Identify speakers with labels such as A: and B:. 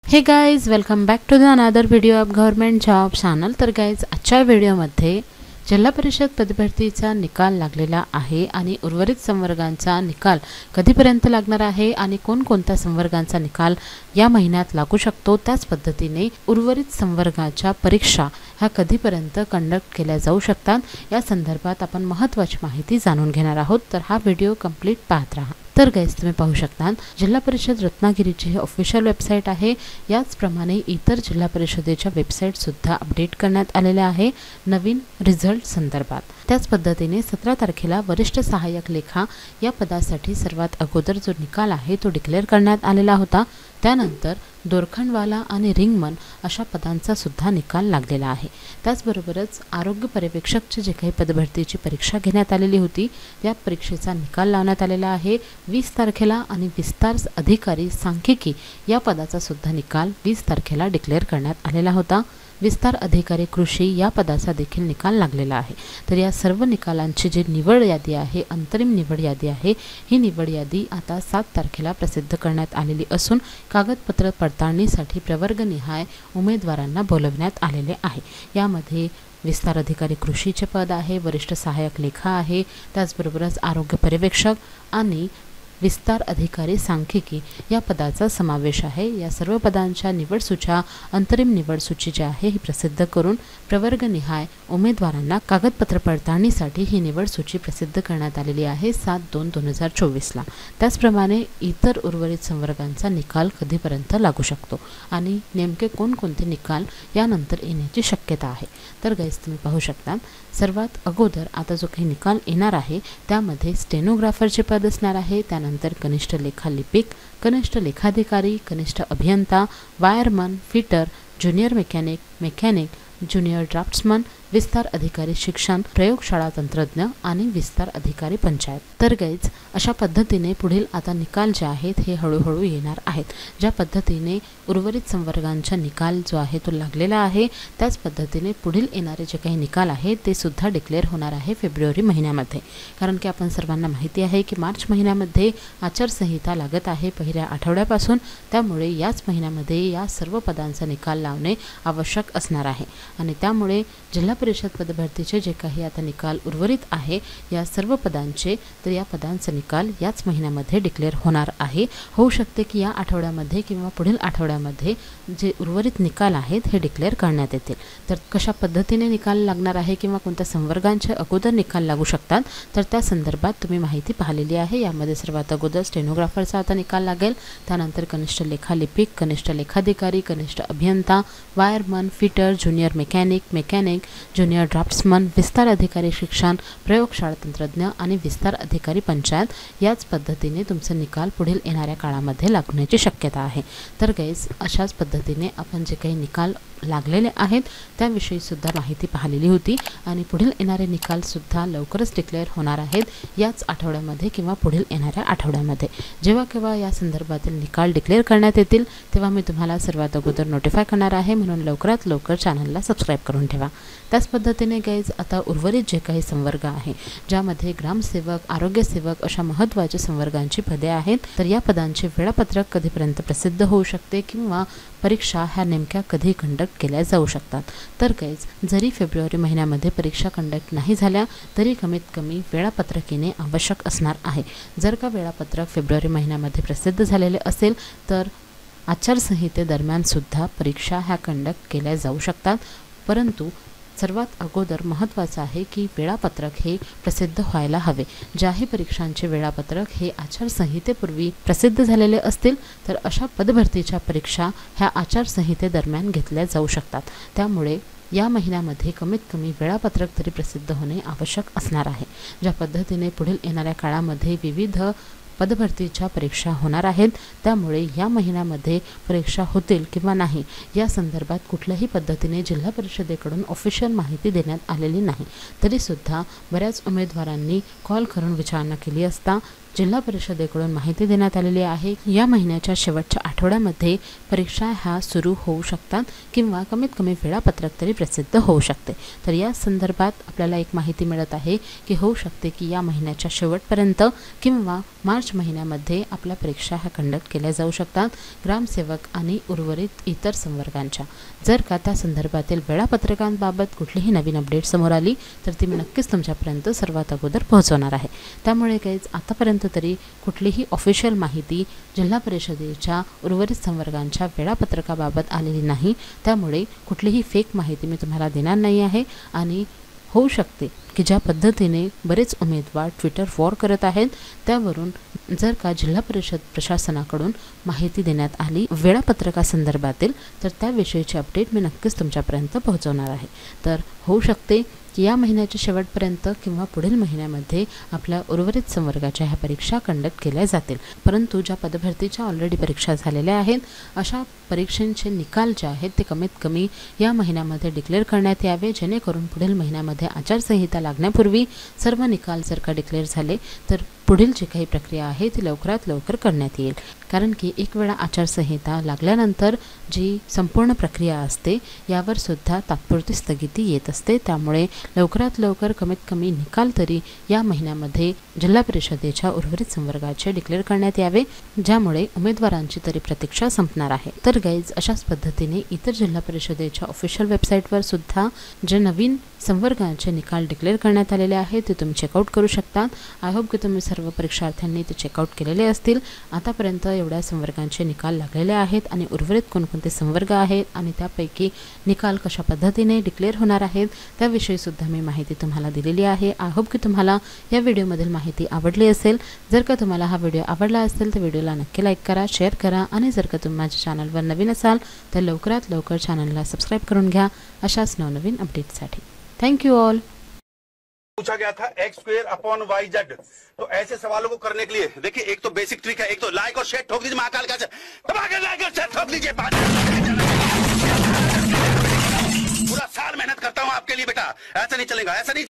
A: हे guys, welcome back to the another video of government job channel. तर guys, आजच्या व्हिडिओमध्ये जिल्हा परिषद पदभरतीचा निकाल लागलेला आहे आणि उर्वरित संवर्गांचा निकाल कधीपर्यंत लागणार आहे आणि कोणकोणत्या संवर्गांचा निकाल या महिन्यात लागू शकतो, त्याच पद्धतीने उर्वरित संवर्गाच्या परीक्षा ह्या कधीपर्यंत कंडक्ट केल्या जाऊ शकतात, या संदर्भात आपण महत्त्वाची माहिती जाणून घेणार आहोत। तर हा व्हिडिओ कंप्लीट पाहत राहा। तर गाइस, तुम्ही पाहू शकता जिल्हा परिषद रत्नागिरीची ही ऑफिशियल वेबसाईट आहे। याचप्रमाणे इतर जिल्हा परिषदेच्या वेबसाईट सुद्धा अपडेट करण्यात आलेल्या आहे नवीन रिझल्ट संदर्भात। त्याच पद्धतीने 17 तारखेला वरिष्ठ सहाय्यक लेखा या पदासाठी सर्वात अगोदर जो निकाल आहे तो डिक्लेअर करण्यात आलेला होता। त्यानंतर दोरखंडवाला आणि रिंगमन अशा पदांचा सुद्धा निकाल लागलेला आहे। त्याचबरोबरच आरोग्य पर्यवेक्षकची जे काही पदभरतीची परीक्षा घेण्यात आलेली होती त्या परीक्षेचा निकाल लावण्यात आलेला आहे 20 तारखेला आणि विस्तार अधिकारी सांख्यिकी या पदाचा सुद्धा निकाल 20 तारखेला डिक्लेअर करण्यात आलेला होता। विस्तार अधिकारी कृषी या पदाचा देखील निकाल लागलेला आहे। तर या सर्व निकालांची जी निवड यादी आहे, अंतरिम निवड यादी आहे, ही निवड यादी आता 7 तारखेला प्रसिद्ध करण्यात आलेली असून कागदपत्र पडताळणीसाठी प्रवर्गनिहाय उमेदवारांना बोलवण्यात आलेले आहे। यामध्ये विस्तार अधिकारी कृषीचे पद आहे, वरिष्ठ सहाय्यक लेखा आहे, त्याचबरोबरच आरोग्य पर्यवेक्षक आणि विस्तार अधिकारी सांख्यिकी या पदाचा समावेश आहे। या सर्व पदांच्या निवड सूच्या अंतरिम निवड सूची जी आहे ही प्रसिद्ध करून प्रवर्गनिहाय उमेदवारांना कागदपत्र पडताळणीसाठी ही निवड सूची प्रसिद्ध करण्यात आलेली आहे 7/2/2024 ला। त्याचप्रमाणे इतर उर्वरित संवर्गांचा निकाल कधीपर्यंत लागू शकतो आणि नेमके कोणकोणते निकाल यानंतर येण्याची शक्यता आहे। तर गाइस, तुम्ही पाहू शकता सर्वात अगोदर आता जो काही निकाल येणार आहे त्यामध्ये स्टेनोग्राफरचे पद असणार आहे, त्यानंतर कनिष्ठ लेखालिपिक, कनिष्ठ लेखाधिकारी, कनिष्ठ अभियंता, wireman, fitter, junior mechanic, junior draughtsman, विस्तार अधिकारी शिक्षण, प्रयोगशाळा तंत्रज्ञ आणि विस्तार अधिकारी पंचायत। तर गाइज, अशा पद्धतीने पुढील आता निकाल जे आहेत हे हळूहळू येणार आहेत। ज्या पद्धतीने उर्वरित संवर्गांचा निकाल जो आहे तो लागलेला आहे त्याच पद्धतीने पुढील येणारे जे काही निकाल आहेत ते सुद्धा डिक्लेअर होणार आहे फेब्रुवारी महिन्यामध्ये। कारण की आपण सर्वांना माहिती आहे की मार्च महिन्यामध्ये आचारसंहिता लागत आहे पहिल्या आठवड्यापासून, त्यामुळे याच महिन्यामध्ये या सर्व पदांचा निकाल लावणे आवश्यक असणार आहे आणि त्यामुळे जिल्हा परिषद पदभरतीचे जे काही आता निकाल उर्वरित आहे या सर्व पदांचे, तर या पदांचा निकाल याच महिन्यामध्ये डिक्लेअर होणार आहे। होऊ शकते की या आठवड्यामध्ये किंवा पुढील आठवड्यामध्ये जे उर्वरित निकाल आहेत हे डिक्लेअर करण्यात येतील। तर कशा पद्धतीने निकाल लागणार आहे किंवा कोणत्या संवर्गांचे अगोदर निकाल लागू शकतात तर त्या संदर्भात तुम्ही माहिती पाहिलेली आहे। यामध्ये सर्वात अगोदर स्टेनोग्राफरचा आता निकाल लागेल, त्यानंतर कनिष्ठ लेखालिपिक, कनिष्ठ लेखाधिकारी, कनिष्ठ अभियंता, wireman, fitter, junior mechanic, junior draughtsman, विस्तार अधिकारी शिक्षण, प्रयोगशाळा तंत्रज्ञ आणि विस्तार अधिकारी पंचायत याच पद्धतीने तुमचे निकाल पुढील येणाऱ्या काळामध्ये लागण्याची शक्यता आहे। तर गाइस, अशाच पद्धतीने आपण जे काही निकाल लागलेले आहेत त्याविषयी सुद्धा माहिती पाहिलेली होती आणि पुढील येणारे निकाल सुद्धा लवकरच डिक्लेअर होणार आहेत याच आठवड्यामध्ये किंवा पुढील येणाऱ्या आठवड्यामध्ये। जेव्हा केव्हा या संदर्भातील निकाल डिक्लेअर करण्यात येतील तेव्हा मी तुम्हाला सर्वात अगोदर नोटिफाय करणार आहे, म्हणून लवकरात लवकर चॅनलला सबस्क्राईब करून ठेवा। त्याच पद्धतीने गाइज, आता उर्वरित जे काही संवर्ग आहे ज्यामध्ये ग्रामसेवक, आरोग्यसेवक अशा महत्त्वाच्या संवर्गांची पदे आहेत, तर या पदांचे वेळापत्रक कधीपर्यंत प्रसिद्ध होऊ शकते किंवा परीक्षा ह्या नेमक्या कधी कंडक्ट केल्या जाऊ शकतात। तर गाइज, जरी फेब्रुवारी महिन्यामध्ये परीक्षा कंडक्ट नाही झाल्या तरी कमीत कमी वेळापत्रक येणे आवश्यक असणार आहे। जर का वेळापत्रक फेब्रुवारी महिन्यामध्ये प्रसिद्ध झालेले असेल तर आचारसंहितेदरम्यान सुद्धा परीक्षा ह्या कंडक्ट केल्या जाऊ शकतात, परंतु सर्वात अगोदर महत्त्वाचं आहे की वेळापत्रक हे प्रसिद्ध व्हायला हवे। ज्याही परीक्षांचे वेळापत्रक हे आचारसंहितेपूर्वी प्रसिद्ध झालेले असतील तर अशा पदभरतीच्या परीक्षा ह्या आचारसंहितेदरम्यान घेतल्या जाऊ शकतात। त्यामुळे या महिन्यामध्ये कमीत कमी वेळापत्रक तरी प्रसिद्ध होणे आवश्यक असणार आहे। ज्या पद्धतीने पुढील येणाऱ्या काळामध्ये विविध पदभरतीच्या परीक्षा होणार आहेत, त्यामुळे या महिन्यामध्ये परीक्षा होतील किंवा नाही या संदर्भात कुठल्याही पद्धतीने जिल्हा परिषदेकडून ऑफिशियल माहिती देण्यात आलेली नाही। तरीसुद्धा बऱ्याच उमेदवारांनी कॉल करून विचारणा केली असता जिल्हा परिषदेकडून माहिती देण्यात आलेली आहे. या महिन्याच्या शेवटच्या आठवड्यामध्ये परीक्षा ह्या सुरू होऊ शकतात किंवा कमीत कमी वेळापत्रक तरी प्रसिद्ध होऊ शकते. तर या संदर्भात आपल्याला एक माहिती मिळत आहे की होऊ शकते की या महिन्याच्या शेवटपर्यंत किंवा मार्च महिन्यामध्ये आपल्या परीक्षा ह्या कंडक्ट केल्या जाऊ शकतात ग्रामसेवक आणि उर्वरित इतर संवर्गांच्या. जर का त्या संदर्भातील वेळापत्रकांबाबत कुठलीही नवीन अपडेट समोर आली तर ती मी नक्कीच तुमच्यापर्यंत सर्वात अगोदर पोहोचवणार आहे. त्यामुळे काहीच आतापर्यंत तरी कुठलीही ऑफिशियल माहिती जिल्हा परिषदेच्या उर्वरित संवर्गांच्या वेळापत्रकाबाबत आलेली नाही. त्यामुळे कुठलीही फेक माहिती मी तुम्हाला देणार नाही आहे. आणि होऊ शकते की ज्या पद्धतीने बरेच उमेदवार ट्विटर वॉर करत आहेत त्यावरून जर का जिल्हा परिषद प्रशासनाकडून माहिती देण्यात आली वेळापत्रकासंदर्भातील तर त्याविषयीची अपडेट मी नक्कीच तुमच्यापर्यंत पोहोचवणार आहे. तर होऊ शकते की या महिन्याच्या शेवटपर्यंत किंवा पुढील महिन्यामध्ये आपल्या उर्वरित संवर्गाच्या ह्या परीक्षा कंडक्ट केल्या जातील. परंतु ज्या पदभरतीच्या ऑलरेडी परीक्षा झालेल्या आहेत अशा परीक्षांचे निकाल जे आहेत ते कमीत कमी या महिन्यामध्ये डिक्लेअर करण्यात यावे जेणेकरून पुढील महिन्यामध्ये आचारसंहिता लागण्यापूर्वी सर्व निकाल जर का डिक्लेअर झाले तर पुढील जी काही प्रक्रिया आहे ती लवकरात लवकर करण्यात येईल. कारण की एक वेळा आचारसंहिता लागल्यानंतर जी संपूर्ण प्रक्रिया असते यावर सुद्धा तात्पुरती स्थगिती येत असते. त्यामुळे लवकरात लवकर कमीत कमी निकाल तरी या महिन्यामध्ये जिल्हा परिषदेच्या उर्वरित संवर्गाचे डिक्लेअर करण्यात यावे ज्यामुळे उमेदवारांची तरी प्रतीक्षा संपणार आहे. तर गाईज अशाच पद्धतीने इतर जिल्हा परिषदेच्या ऑफिशियल वेबसाईटवर सुद्धा जे नवीन संवर्गांचे निकाल डिक्लेअर करण्यात आलेले आहेत ते तुम्ही चेकआउट करू शकता. आय होप की तुम्ही सर्व परीक्षार्थ्यांनी ते चेकआउट केलेले असतील. आतापर्यंत एवढ्या संवर्गांचे निकाल लागलेले आहेत आणि उर्वरित कोणकोणते संवर्ग आहेत आणि त्यापैकी निकाल कशा पद्धतीने डिक्लेअर होणार आहेत त्याविषयी सुद्धा मी माहिती तुम्हाला दिलेली आहे. आय होप की तुम्हाला या व्हिडिओमधील माहिती आवडली असेल. जर का तुम्हाला हा व्हिडिओ आवडला असेल तर व्हिडिओला नक्की लाईक करा, शेअर करा आणि जर का तुम्ही माझ्या चॅनलवर नवीन असाल तर लवकरात लवकर चॅनलला सबस्क्राईब करून घ्या अशाच नवनवीन अपडेटसाठी. Thank you all.
B: पूछा गया था x square upon Y Z. तो ऐसे सवालों को करने के लिए देखिए एक तो बेसिक ट्रिक है, एक तो लाइक और शेयर ठोक दीजिए महाकाल का दबा के लाइक और शेयर ठोक दीजिए. पूरा साल मेहनत करता हूं आपके लिए बेटा, ऐसा नहीं चलेगा, ऐसा नहीं